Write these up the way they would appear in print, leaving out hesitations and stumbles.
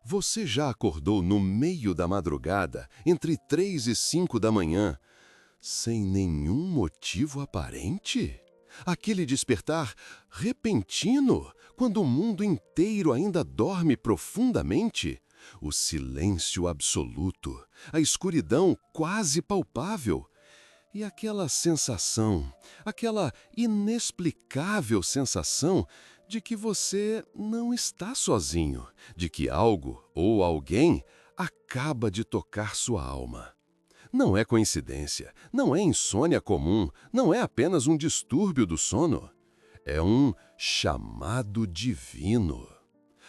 Você já acordou no meio da madrugada, entre 3 e 5 da manhã, sem nenhum motivo aparente? Aquele despertar repentino, quando o mundo inteiro ainda dorme profundamente? O silêncio absoluto, a escuridão quase palpável. E aquela sensação, aquela inexplicável sensação de que você não está sozinho, de que algo ou alguém acaba de tocar sua alma. Não é coincidência, não é insônia comum, não é apenas um distúrbio do sono. É um chamado divino.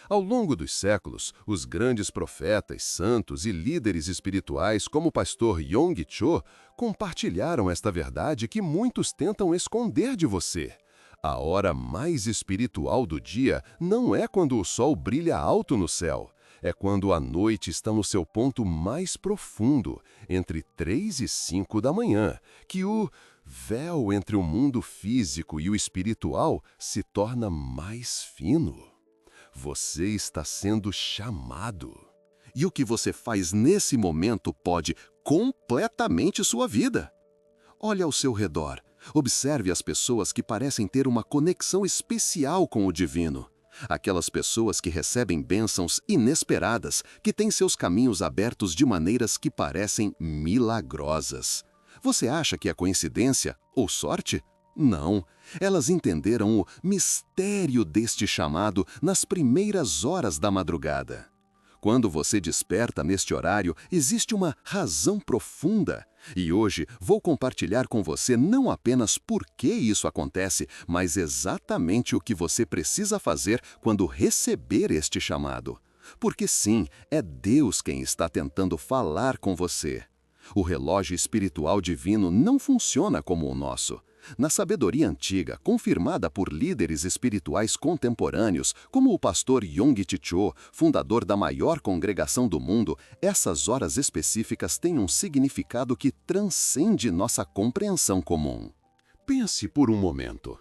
Ao longo dos séculos, os grandes profetas, santos e líderes espirituais como o pastor Yonggi Cho compartilharam esta verdade que muitos tentam esconder de você. A hora mais espiritual do dia não é quando o sol brilha alto no céu. É quando a noite está no seu ponto mais profundo, entre 3 e 5 da manhã, que o véu entre o mundo físico e o espiritual se torna mais fino. Você está sendo chamado. E o que você faz nesse momento pode completamente sua vida. Olhe ao seu redor. Observe as pessoas que parecem ter uma conexão especial com o divino. Aquelas pessoas que recebem bênçãos inesperadas, que têm seus caminhos abertos de maneiras que parecem milagrosas. Você acha que é coincidência ou sorte? Não, elas entenderam o mistério deste chamado nas primeiras horas da madrugada. Quando você desperta neste horário, existe uma razão profunda. E hoje vou compartilhar com você não apenas por que isso acontece, mas exatamente o que você precisa fazer quando receber este chamado. Porque sim, é Deus quem está tentando falar com você. O relógio espiritual divino não funciona como o nosso. Na sabedoria antiga, confirmada por líderes espirituais contemporâneos, como o pastor Yonggi Cho, fundador da maior congregação do mundo, essas horas específicas têm um significado que transcende nossa compreensão comum. Pense por um momento.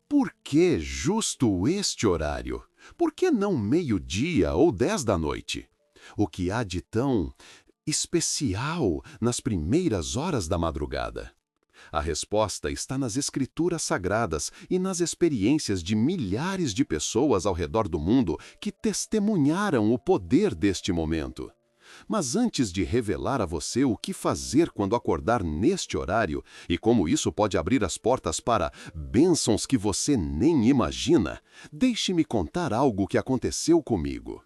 Por que justo este horário? Por que não meio-dia ou 10 da noite? O que há de tão especial nas primeiras horas da madrugada? A resposta está nas Escrituras Sagradas e nas experiências de milhares de pessoas ao redor do mundo que testemunharam o poder deste momento. Mas antes de revelar a você o que fazer quando acordar neste horário e como isso pode abrir as portas para bênçãos que você nem imagina, deixe-me contar algo que aconteceu comigo.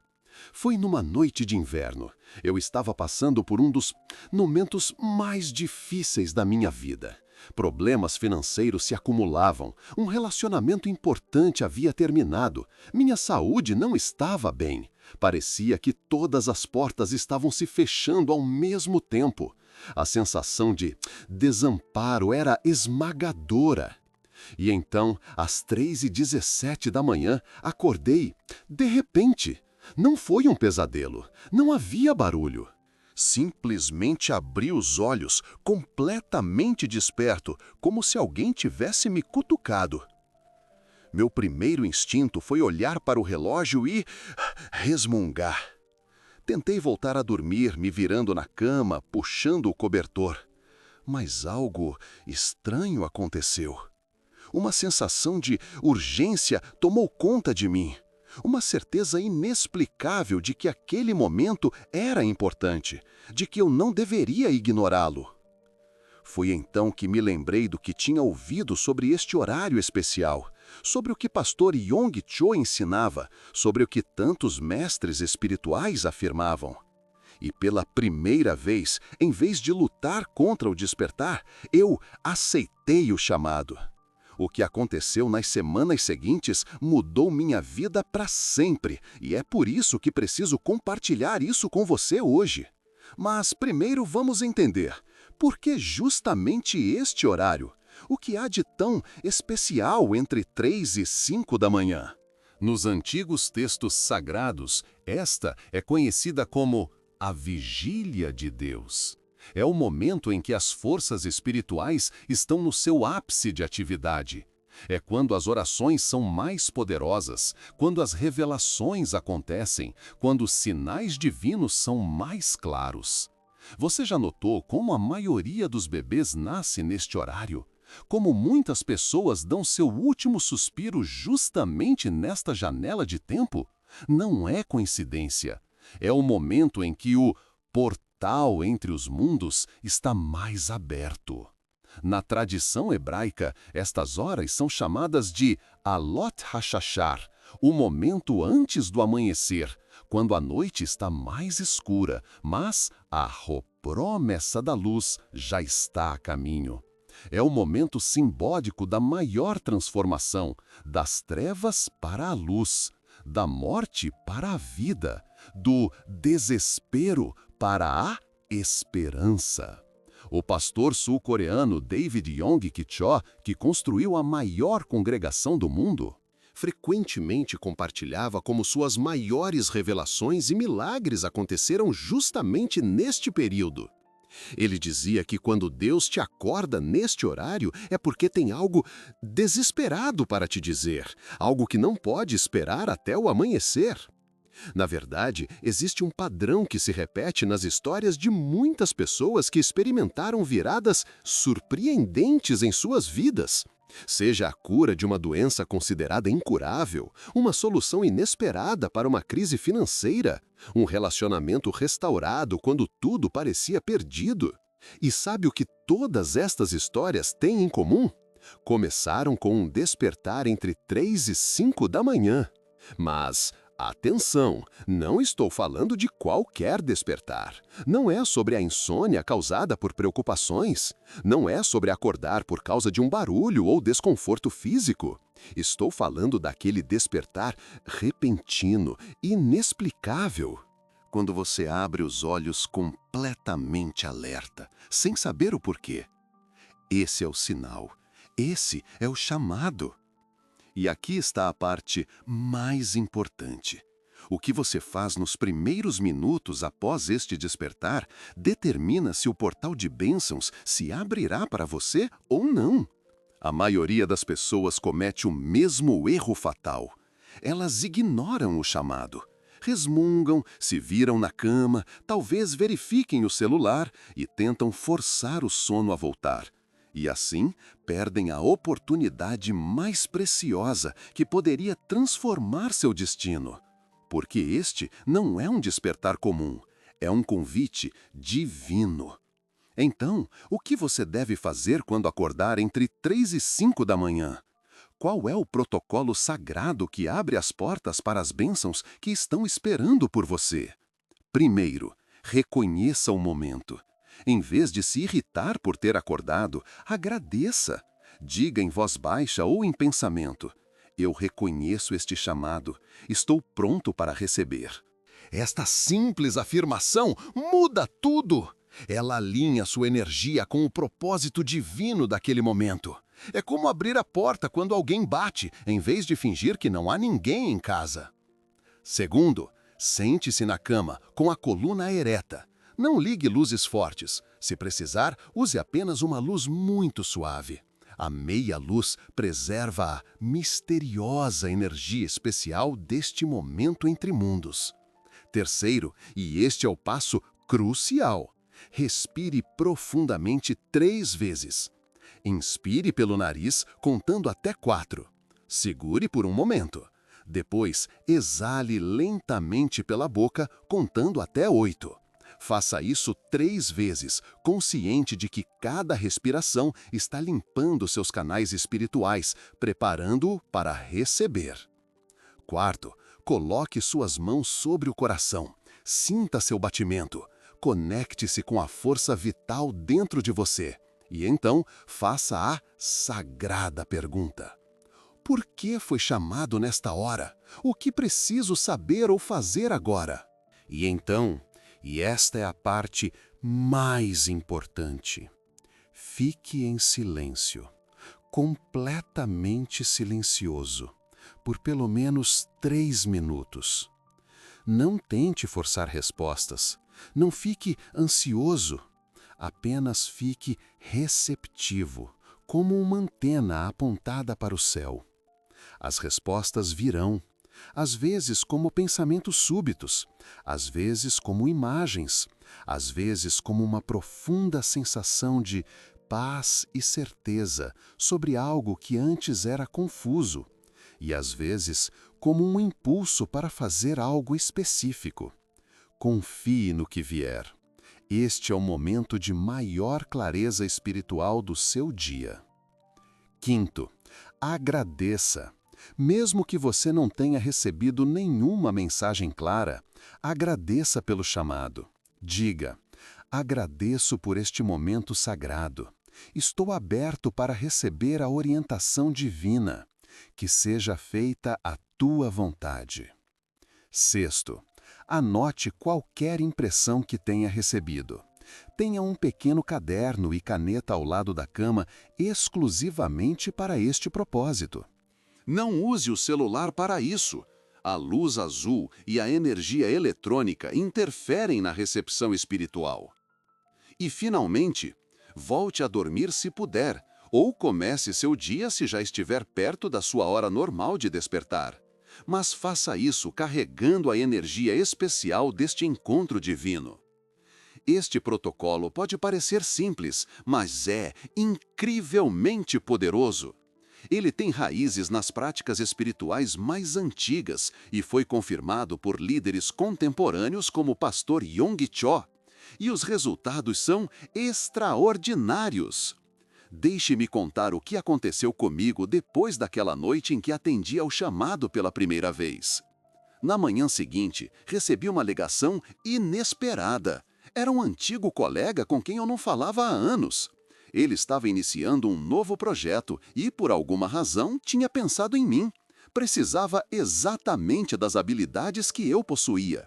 Foi numa noite de inverno. Eu estava passando por um dos momentos mais difíceis da minha vida. Problemas financeiros se acumulavam, um relacionamento importante havia terminado, minha saúde não estava bem. Parecia que todas as portas estavam se fechando ao mesmo tempo. A sensação de desamparo era esmagadora. E então, às 3h17 da manhã, acordei, de repente. Não foi um pesadelo, não havia barulho. Simplesmente abri os olhos, completamente desperto, como se alguém tivesse me cutucado. Meu primeiro instinto foi olhar para o relógio e resmungar. Tentei voltar a dormir, me virando na cama, puxando o cobertor. Mas algo estranho aconteceu. Uma sensação de urgência tomou conta de mim. Uma certeza inexplicável de que aquele momento era importante, de que eu não deveria ignorá-lo. Foi então que me lembrei do que tinha ouvido sobre este horário especial, sobre o que pastor Yonggi Cho ensinava, sobre o que tantos mestres espirituais afirmavam. E pela primeira vez, em vez de lutar contra o despertar, eu aceitei o chamado. O que aconteceu nas semanas seguintes mudou minha vida para sempre, e é por isso que preciso compartilhar isso com você hoje. Mas primeiro vamos entender, por que justamente este horário? O que há de tão especial entre 3 e 5 da manhã? Nos antigos textos sagrados, esta é conhecida como a vigília de Deus. É o momento em que as forças espirituais estão no seu ápice de atividade. É quando as orações são mais poderosas, quando as revelações acontecem, quando os sinais divinos são mais claros. Você já notou como a maioria dos bebês nasce neste horário? Como muitas pessoas dão seu último suspiro justamente nesta janela de tempo? Não é coincidência. É o momento em que o portal entre os mundos está mais aberto. Na tradição hebraica, estas horas são chamadas de Alot HaShachar, o momento antes do amanhecer, quando a noite está mais escura, mas a promessa da luz já está a caminho. É o momento simbólico da maior transformação, das trevas para a luz, da morte para a vida, do desespero para a esperança. O pastor sul-coreano David Yonggi Cho, que construiu a maior congregação do mundo, frequentemente compartilhava como suas maiores revelações e milagres aconteceram justamente neste período. Ele dizia que quando Deus te acorda neste horário é porque tem algo desesperado para te dizer, algo que não pode esperar até o amanhecer. Na verdade, existe um padrão que se repete nas histórias de muitas pessoas que experimentaram viradas surpreendentes em suas vidas. Seja a cura de uma doença considerada incurável, uma solução inesperada para uma crise financeira, um relacionamento restaurado quando tudo parecia perdido. E sabe o que todas estas histórias têm em comum? Começaram com um despertar entre 3 e 5 da manhã. Mas atenção, não estou falando de qualquer despertar. Não é sobre a insônia causada por preocupações. Não é sobre acordar por causa de um barulho ou desconforto físico. Estou falando daquele despertar repentino, inexplicável. Quando você abre os olhos completamente alerta, sem saber o porquê. Esse é o sinal. Esse é o chamado. E aqui está a parte mais importante. O que você faz nos primeiros minutos após este despertar determina se o portal de bênçãos se abrirá para você ou não. A maioria das pessoas comete o mesmo erro fatal. Elas ignoram o chamado. Resmungam, se viram na cama, talvez verifiquem o celular e tentam forçar o sono a voltar. E assim, perdem a oportunidade mais preciosa que poderia transformar seu destino. Porque este não é um despertar comum, é um convite divino. Então, o que você deve fazer quando acordar entre 3 e 5 da manhã? Qual é o protocolo sagrado que abre as portas para as bênçãos que estão esperando por você? Primeiro, reconheça o momento. Em vez de se irritar por ter acordado, agradeça. Diga em voz baixa ou em pensamento: eu reconheço este chamado, estou pronto para receber. Esta simples afirmação muda tudo. Ela alinha sua energia com o propósito divino daquele momento. É como abrir a porta quando alguém bate, em vez de fingir que não há ninguém em casa. Segundo, sente-se na cama, com a coluna ereta. Não ligue luzes fortes. Se precisar, use apenas uma luz muito suave. A meia-luz preserva a misteriosa energia especial deste momento entre mundos. Terceiro, e este é o passo crucial, respire profundamente 3 vezes. Inspire pelo nariz, contando até 4. Segure por um momento. Depois, exale lentamente pela boca, contando até 8. Faça isso 3 vezes, consciente de que cada respiração está limpando seus canais espirituais, preparando-o para receber. Quarto, coloque suas mãos sobre o coração. Sinta seu batimento. Conecte-se com a força vital dentro de você. E então, faça a sagrada pergunta: por que foi chamado nesta hora? O que preciso saber ou fazer agora? E então, e esta é a parte mais importante, fique em silêncio, completamente silencioso, por pelo menos 3 minutos. Não tente forçar respostas, não fique ansioso, apenas fique receptivo, como uma antena apontada para o céu. As respostas virão, às vezes como pensamentos súbitos, às vezes como imagens, às vezes como uma profunda sensação de paz e certeza sobre algo que antes era confuso, e às vezes como um impulso para fazer algo específico. Confie no que vier. Este é o momento de maior clareza espiritual do seu dia. Quinto, agradeça. Mesmo que você não tenha recebido nenhuma mensagem clara, agradeça pelo chamado. Diga: agradeço por este momento sagrado. Estou aberto para receber a orientação divina. Que seja feita a tua vontade. Sexto, anote qualquer impressão que tenha recebido. Tenha um pequeno caderno e caneta ao lado da cama exclusivamente para este propósito. Não use o celular para isso. A luz azul e a energia eletrônica interferem na recepção espiritual. E, finalmente, volte a dormir se puder, ou comece seu dia se já estiver perto da sua hora normal de despertar. Mas faça isso carregando a energia especial deste encontro divino. Este protocolo pode parecer simples, mas é incrivelmente poderoso. Ele tem raízes nas práticas espirituais mais antigas e foi confirmado por líderes contemporâneos como o pastor Yonggi Cho. E os resultados são extraordinários. Deixe-me contar o que aconteceu comigo depois daquela noite em que atendi ao chamado pela primeira vez. Na manhã seguinte, recebi uma ligação inesperada. Era um antigo colega com quem eu não falava há anos. Ele estava iniciando um novo projeto e, por alguma razão, tinha pensado em mim. Precisava exatamente das habilidades que eu possuía.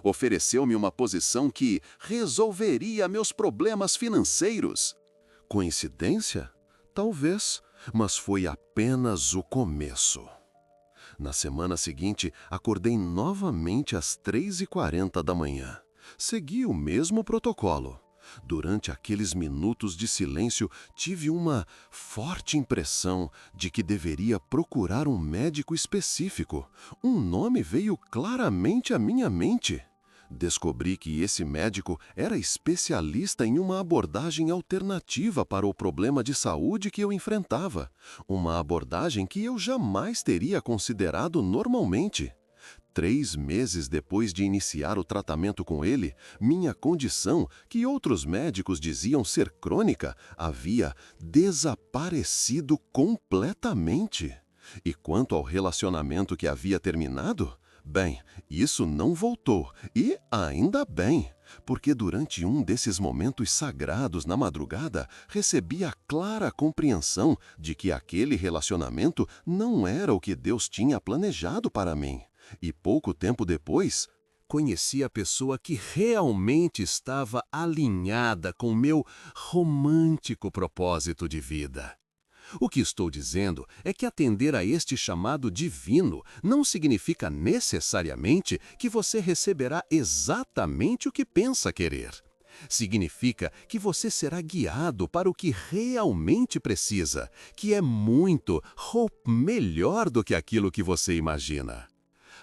Ofereceu-me uma posição que resolveria meus problemas financeiros. Coincidência? Talvez, mas foi apenas o começo. Na semana seguinte, acordei novamente às 3h40 da manhã. Segui o mesmo protocolo. Durante aqueles minutos de silêncio, tive uma forte impressão de que deveria procurar um médico específico. Um nome veio claramente à minha mente. Descobri que esse médico era especialista em uma abordagem alternativa para o problema de saúde que eu enfrentava. Uma abordagem que eu jamais teria considerado normalmente. 3 meses depois de iniciar o tratamento com ele, minha condição, que outros médicos diziam ser crônica, havia desaparecido completamente. E quanto ao relacionamento que havia terminado? Bem, isso não voltou, e ainda bem, porque durante um desses momentos sagrados na madrugada, recebi a clara compreensão de que aquele relacionamento não era o que Deus tinha planejado para mim. E pouco tempo depois, conheci a pessoa que realmente estava alinhada com o meu romântico propósito de vida. O que estou dizendo é que atender a este chamado divino não significa necessariamente que você receberá exatamente o que pensa querer. Significa que você será guiado para o que realmente precisa, que é muito ou melhor do que aquilo que você imagina.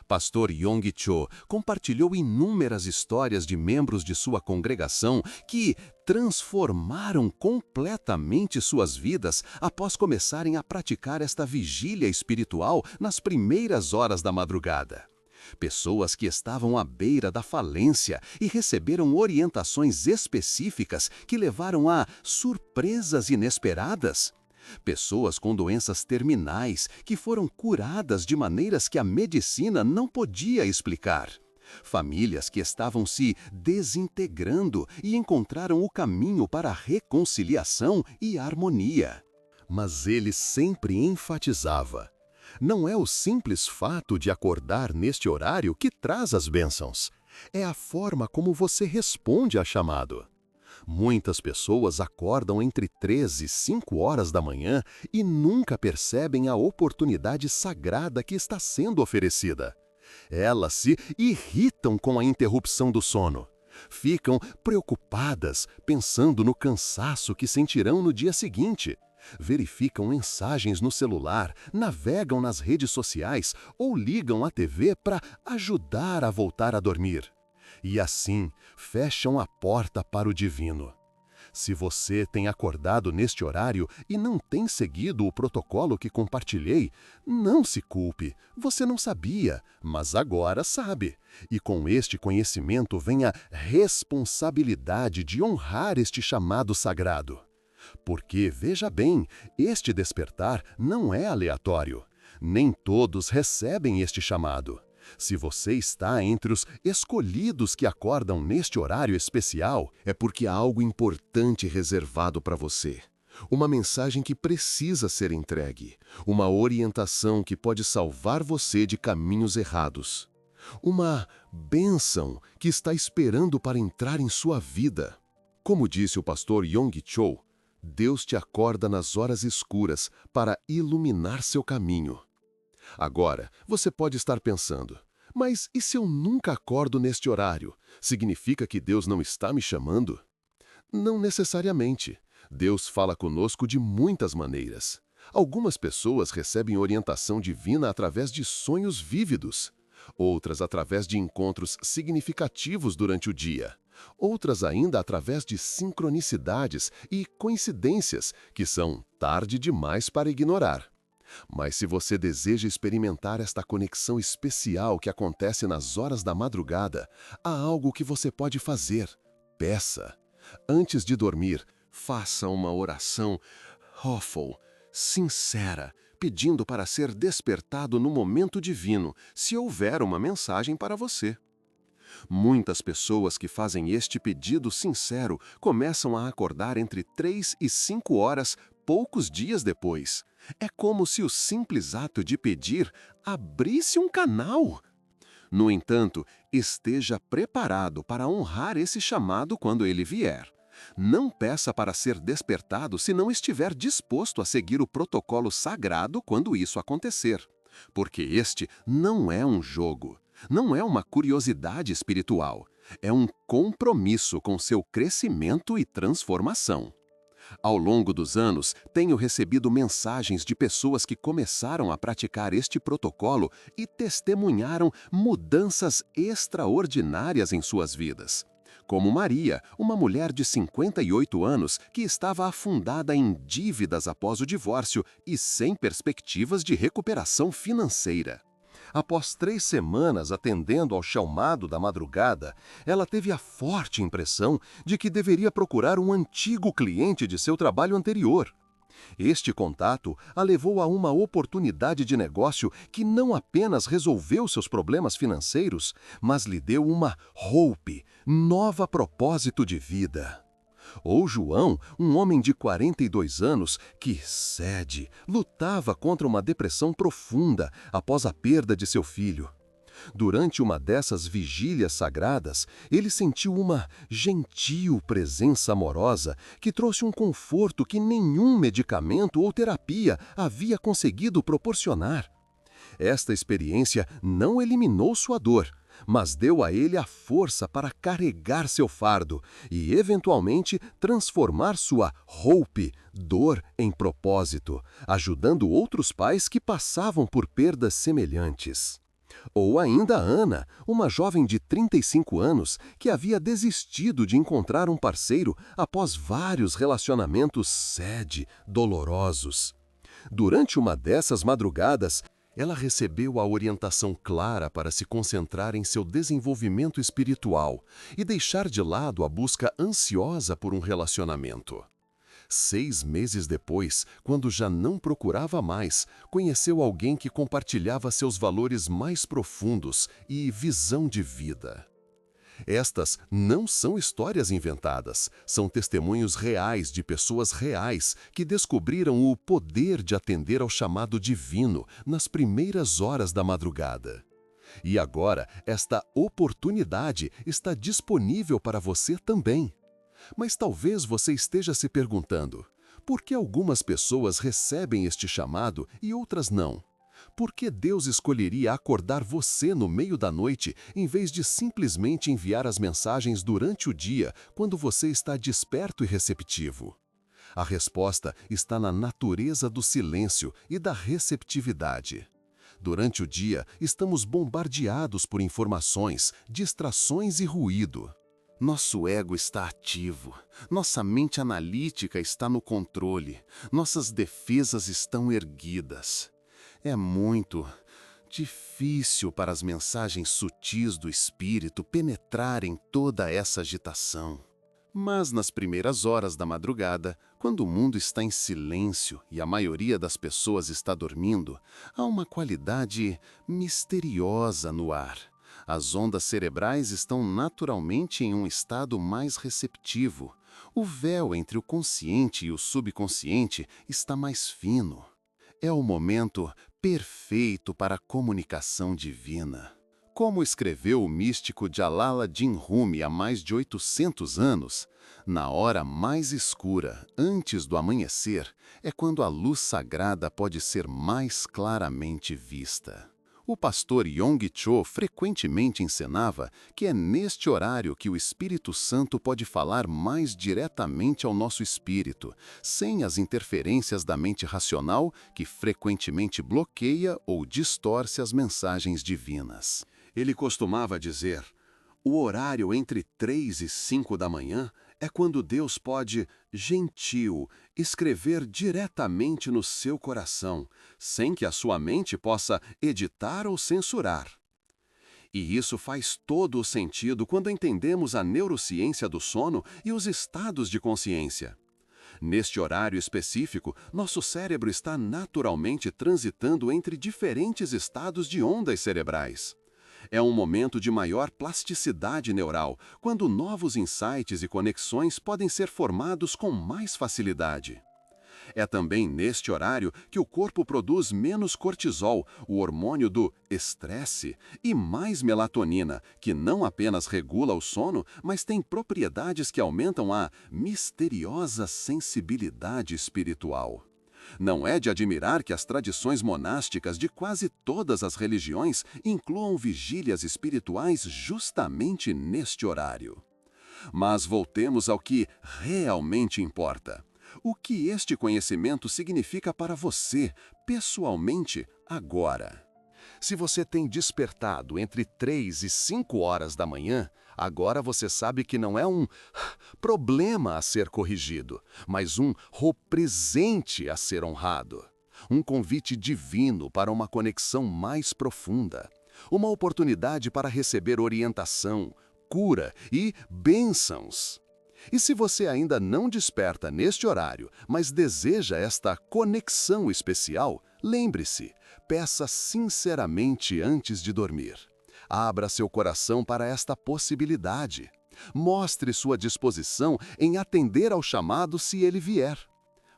Pastor Yonggi Cho compartilhou inúmeras histórias de membros de sua congregação que transformaram completamente suas vidas após começarem a praticar esta vigília espiritual nas primeiras horas da madrugada. Pessoas que estavam à beira da falência e receberam orientações específicas que levaram a surpresas inesperadas. Pessoas com doenças terminais que foram curadas de maneiras que a medicina não podia explicar. Famílias que estavam se desintegrando e encontraram o caminho para a reconciliação e harmonia. Mas ele sempre enfatizava: não é o simples fato de acordar neste horário que traz as bênçãos. É a forma como você responde a chamado. Muitas pessoas acordam entre 3 e 5 horas da manhã e nunca percebem a oportunidade sagrada que está sendo oferecida. Elas se irritam com a interrupção do sono. Ficam preocupadas, pensando no cansaço que sentirão no dia seguinte. verificam mensagens no celular, navegam nas redes sociais ou ligam a TV para ajudar a voltar a dormir. E assim, fecham a porta para o divino. Se você tem acordado neste horário e não tem seguido o protocolo que compartilhei, não se culpe, você não sabia, mas agora sabe. E com este conhecimento vem a responsabilidade de honrar este chamado sagrado. Porque, veja bem, este despertar não é aleatório. Nem todos recebem este chamado. Se você está entre os escolhidos que acordam neste horário especial, é porque há algo importante reservado para você. Uma mensagem que precisa ser entregue. Uma orientação que pode salvar você de caminhos errados. Uma bênção que está esperando para entrar em sua vida. Como disse o pastor Yonggi Cho, Deus te acorda nas horas escuras para iluminar seu caminho. Agora, você pode estar pensando, mas e se eu nunca acordo neste horário? Significa que Deus não está me chamando? Não necessariamente. Deus fala conosco de muitas maneiras. Algumas pessoas recebem orientação divina através de sonhos vívidos. Outras através de encontros significativos durante o dia. Outras ainda através de sincronicidades e coincidências que são tarde demais para ignorar. Mas se você deseja experimentar esta conexão especial que acontece nas horas da madrugada, há algo que você pode fazer. Peça. Antes de dormir, faça uma oração Hofel, sincera, pedindo para ser despertado no momento divino, se houver uma mensagem para você. Muitas pessoas que fazem este pedido sincero começam a acordar entre 3 e 5 horas poucos dias depois. É como se o simples ato de pedir abrisse um canal. No entanto, esteja preparado para honrar esse chamado quando ele vier. Não peça para ser despertado se não estiver disposto a seguir o protocolo sagrado quando isso acontecer. Porque este não é um jogo, não é uma curiosidade espiritual, é um compromisso com seu crescimento e transformação. Ao longo dos anos, tenho recebido mensagens de pessoas que começaram a praticar este protocolo e testemunharam mudanças extraordinárias em suas vidas. Como Maria, uma mulher de 58 anos que estava afundada em dívidas após o divórcio e sem perspectivas de recuperação financeira. Após 3 semanas atendendo ao chamado da madrugada, ela teve a forte impressão de que deveria procurar um antigo cliente de seu trabalho anterior. Este contato a levou a uma oportunidade de negócio que não apenas resolveu seus problemas financeiros, mas lhe deu uma hope, nova propósito de vida. Ou João, um homem de 42 anos que, lutava contra uma depressão profunda após a perda de seu filho. Durante uma dessas vigílias sagradas, ele sentiu uma gentil presença amorosa que trouxe um conforto que nenhum medicamento ou terapia havia conseguido proporcionar. Esta experiência não eliminou sua dor, mas deu a ele a força para carregar seu fardo e, eventualmente, transformar sua hope, dor, em propósito, ajudando outros pais que passavam por perdas semelhantes. Ou ainda Ana, uma jovem de 35 anos que havia desistido de encontrar um parceiro após vários relacionamentos dolorosos. Durante uma dessas madrugadas, ela recebeu a orientação clara para se concentrar em seu desenvolvimento espiritual e deixar de lado a busca ansiosa por um relacionamento. 6 meses depois, quando já não procurava mais, conheceu alguém que compartilhava seus valores mais profundos e visão de vida. Estas não são histórias inventadas, são testemunhos reais de pessoas reais que descobriram o poder de atender ao chamado divino nas primeiras horas da madrugada. E agora, esta oportunidade está disponível para você também. Mas talvez você esteja se perguntando, por que algumas pessoas recebem este chamado e outras não? Por que Deus escolheria acordar você no meio da noite, em vez de simplesmente enviar as mensagens durante o dia, quando você está desperto e receptivo? A resposta está na natureza do silêncio e da receptividade. Durante o dia, estamos bombardeados por informações, distrações e ruído. Nosso ego está ativo, nossa mente analítica está no controle, nossas defesas estão erguidas. É muito difícil para as mensagens sutis do espírito penetrarem toda essa agitação. Mas nas primeiras horas da madrugada, quando o mundo está em silêncio e a maioria das pessoas está dormindo, há uma qualidade misteriosa no ar. As ondas cerebrais estão naturalmente em um estado mais receptivo. O véu entre o consciente e o subconsciente está mais fino. É o momento perfeito para a comunicação divina. Como escreveu o místico Jalaladdin Rumi há mais de 800 anos, na hora mais escura, antes do amanhecer, é quando a luz sagrada pode ser mais claramente vista. O pastor Yonggi Cho frequentemente ensinava que é neste horário que o Espírito Santo pode falar mais diretamente ao nosso espírito, sem as interferências da mente racional que frequentemente bloqueia ou distorce as mensagens divinas. Ele costumava dizer: o horário entre 3 e 5 da manhã é quando Deus pode, gentil, escrever diretamente no seu coração, sem que a sua mente possa editar ou censurar. E isso faz todo o sentido quando entendemos a neurociência do sono e os estados de consciência. Neste horário específico, nosso cérebro está naturalmente transitando entre diferentes estados de ondas cerebrais. É um momento de maior plasticidade neural, quando novos insights e conexões podem ser formados com mais facilidade. É também neste horário que o corpo produz menos cortisol, o hormônio do estresse, e mais melatonina, que não apenas regula o sono, mas tem propriedades que aumentam a misteriosa sensibilidade espiritual. Não é de admirar que as tradições monásticas de quase todas as religiões incluam vigílias espirituais justamente neste horário. Mas voltemos ao que realmente importa. O que este conhecimento significa para você, pessoalmente, agora? Se você tem despertado entre 3 e 5 horas da manhã, agora você sabe que não é um problema a ser corrigido, mas um presente a ser honrado. Um convite divino para uma conexão mais profunda. Uma oportunidade para receber orientação, cura e bênçãos. E se você ainda não desperta neste horário, mas deseja esta conexão especial, lembre-se, peça sinceramente antes de dormir. Abra seu coração para esta possibilidade. Mostre sua disposição em atender ao chamado se ele vier.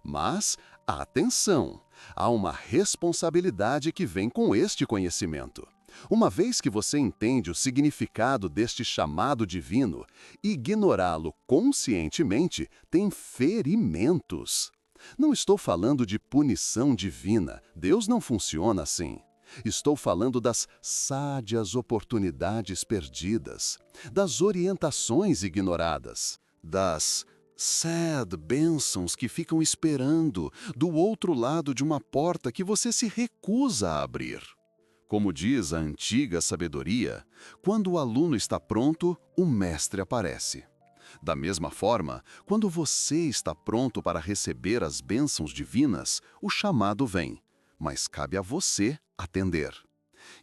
Mas, atenção, há uma responsabilidade que vem com este conhecimento. Uma vez que você entende o significado deste chamado divino, ignorá-lo conscientemente tem ferimentos. Não estou falando de punição divina, Deus não funciona assim. Estou falando das sádias oportunidades perdidas, das orientações ignoradas, das bênçãos que ficam esperando do outro lado de uma porta que você se recusa a abrir. Como diz a antiga sabedoria, quando o aluno está pronto, o mestre aparece. Da mesma forma, quando você está pronto para receber as bênçãos divinas, o chamado vem, mas cabe a você atender.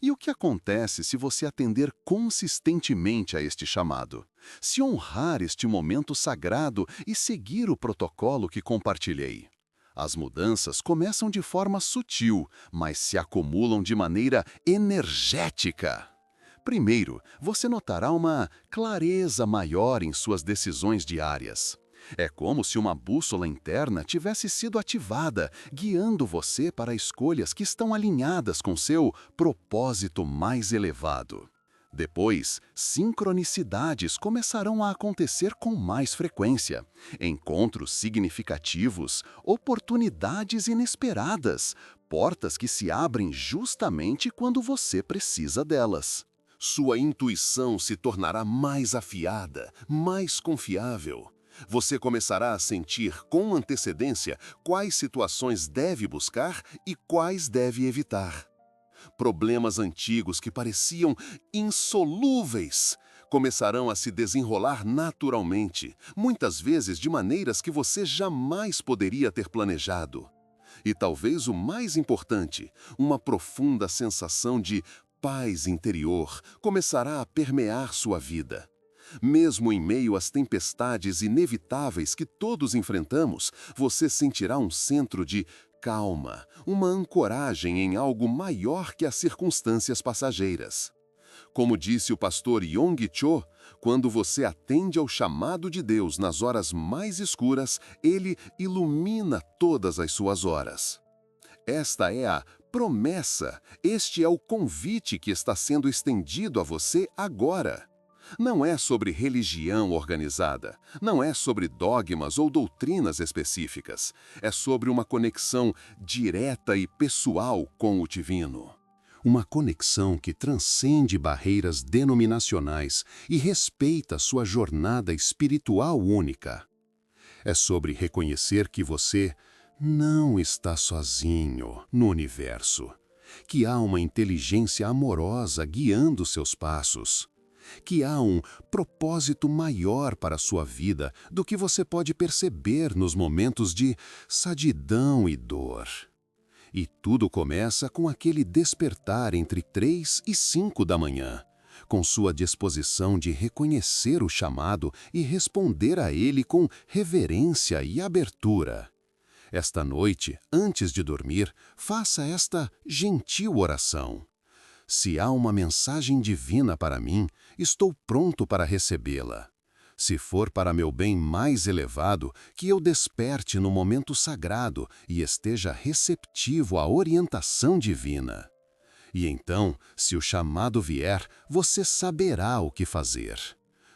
E o que acontece se você atender consistentemente a este chamado? Se honrar este momento sagrado e seguir o protocolo que compartilhei? As mudanças começam de forma sutil, mas se acumulam de maneira energética. Primeiro, você notará uma clareza maior em suas decisões diárias. É como se uma bússola interna tivesse sido ativada, guiando você para escolhas que estão alinhadas com seu propósito mais elevado. Depois, sincronicidades começarão a acontecer com mais frequência. Encontros significativos, oportunidades inesperadas, portas que se abrem justamente quando você precisa delas. Sua intuição se tornará mais afiada, mais confiável. Você começará a sentir com antecedência quais situações deve buscar e quais deve evitar. Problemas antigos que pareciam insolúveis começarão a se desenrolar naturalmente, muitas vezes de maneiras que você jamais poderia ter planejado. E talvez o mais importante, uma profunda sensação de paz interior começará a permear sua vida. Mesmo em meio às tempestades inevitáveis que todos enfrentamos, você sentirá um centro de calma, uma ancoragem em algo maior que as circunstâncias passageiras. Como disse o pastor Yonggi Cho, quando você atende ao chamado de Deus nas horas mais escuras, Ele ilumina todas as suas horas. Esta é a promessa, este é o convite que está sendo estendido a você agora. Não é sobre religião organizada, não é sobre dogmas ou doutrinas específicas, é sobre uma conexão direta e pessoal com o divino. Uma conexão que transcende barreiras denominacionais e respeita sua jornada espiritual única. É sobre reconhecer que você não está sozinho no universo, que há uma inteligência amorosa guiando seus passos, que há um propósito maior para a sua vida do que você pode perceber nos momentos de sadidão e dor. E tudo começa com aquele despertar entre 3 e 5 da manhã, com sua disposição de reconhecer o chamado e responder a ele com reverência e abertura. Esta noite, antes de dormir, faça esta gentil oração. Se há uma mensagem divina para mim, estou pronto para recebê-la. Se for para meu bem mais elevado, que eu desperte no momento sagrado e esteja receptivo à orientação divina. E então, se o chamado vier, você saberá o que fazer.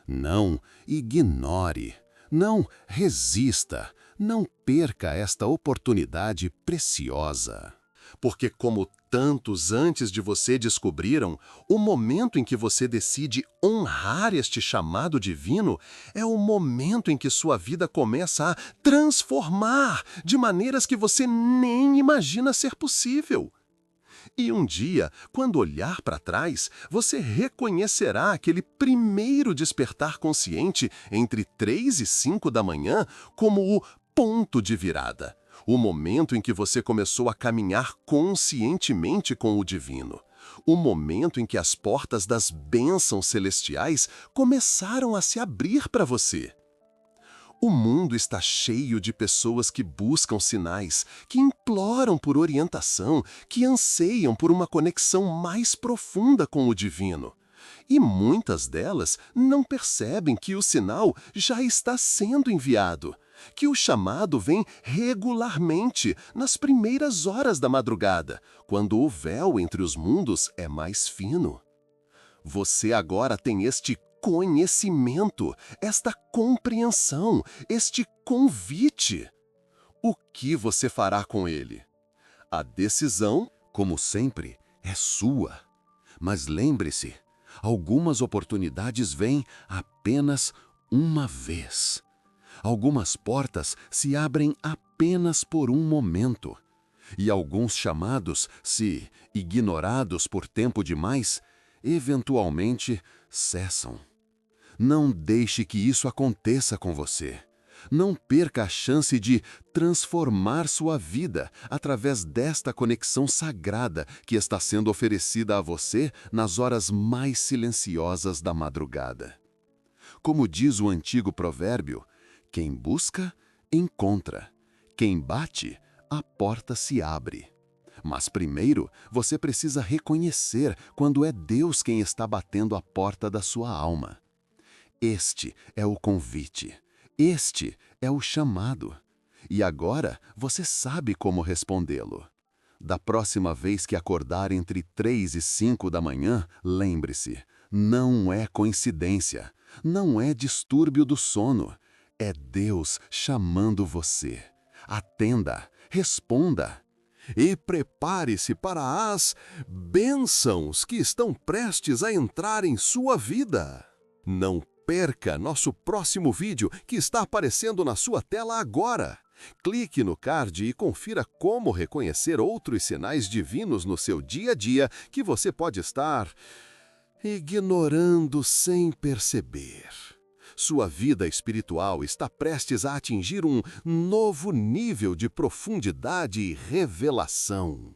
Não ignore, não resista, não perca esta oportunidade preciosa. Porque, como tantos antes de você descobriram, o momento em que você decide honrar este chamado divino é o momento em que sua vida começa a transformar de maneiras que você nem imagina ser possível. E um dia, quando olhar para trás, você reconhecerá aquele primeiro despertar consciente entre 3 e 5 da manhã como o ponto de virada. O momento em que você começou a caminhar conscientemente com o divino. O momento em que as portas das bênçãos celestiais começaram a se abrir para você. O mundo está cheio de pessoas que buscam sinais, que imploram por orientação, que anseiam por uma conexão mais profunda com o divino. E muitas delas não percebem que o sinal já está sendo enviado, que o chamado vem regularmente nas primeiras horas da madrugada, quando o véu entre os mundos é mais fino. Você agora tem este conhecimento, esta compreensão, este convite. O que você fará com ele? A decisão, como sempre, é sua. Mas lembre-se, algumas oportunidades vêm apenas uma vez. Algumas portas se abrem apenas por um momento. E alguns chamados, se ignorados por tempo demais, eventualmente cessam. Não deixe que isso aconteça com você. Não perca a chance de transformar sua vida através desta conexão sagrada que está sendo oferecida a você nas horas mais silenciosas da madrugada. Como diz o antigo provérbio, quem busca, encontra. Quem bate, a porta se abre. Mas primeiro, você precisa reconhecer quando é Deus quem está batendo a porta da sua alma. Este é o convite. Este é o chamado. E agora você sabe como respondê-lo. Da próxima vez que acordar entre 3 e 5 da manhã, lembre-se, não é coincidência, não é distúrbio do sono. É Deus chamando você. Atenda, responda. E prepare-se para as bênçãos que estão prestes a entrar em sua vida. Não perca nosso próximo vídeo que está aparecendo na sua tela agora. Clique no card e confira como reconhecer outros sinais divinos no seu dia a dia que você pode estar ignorando sem perceber. Sua vida espiritual está prestes a atingir um novo nível de profundidade e revelação.